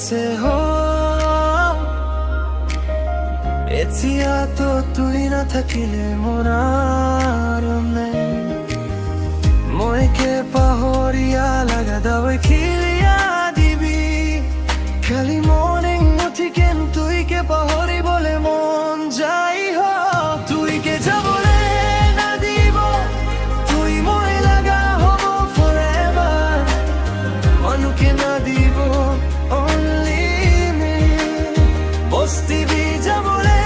से हो एथिया तो तुई ना থাকিলে মনার নাই মইকে পাহরিয়া লাগা দাওই খিলিয়া দিবি খালি মনে মুঠি কেন তুই কে পাহরি বলে মন যাই হো তুই কে যাবলে না দিব তুই মই লাগা হব forever মনুকে না দিব only me বস্তি বি যাবলে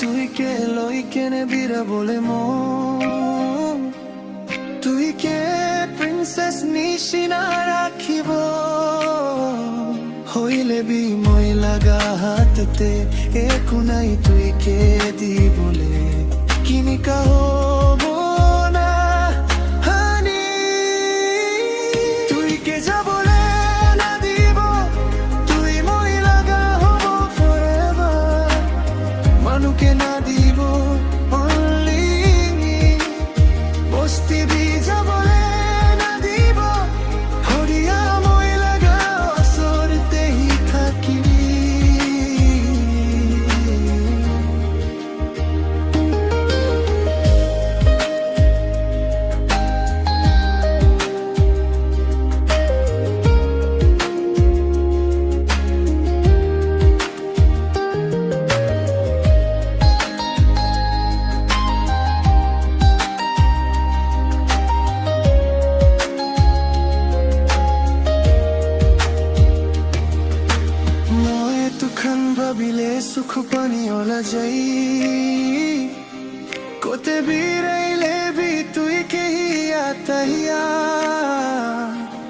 তুই কে লই কেনে বিরা বলে মন তুই কে প্রিন্সেস নিশিনা রাখিব হইলে বি মই লাগা হাততে একো নাই তুই কে দি বলে কিনি কাহব না হানি তুই কে যা বলে না দিব তুই মই লাগা হব forever মানুকে না দিব only বস্তি বি যাবলে না দিব হরিয়া মই লাগা আসরতেই থাকিবি ভাবিলে সুখ পানি ওলা যাই কোতে বিরাইলে বি তুই কে আতাহিয়া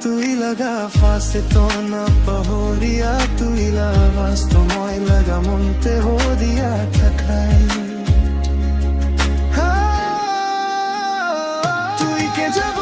তুই লাগা ফাসে তো না পাহরিয়া তুই লাভাস তো মই লাগা মনতে হো দিয়া থাকাই তুই কে যাব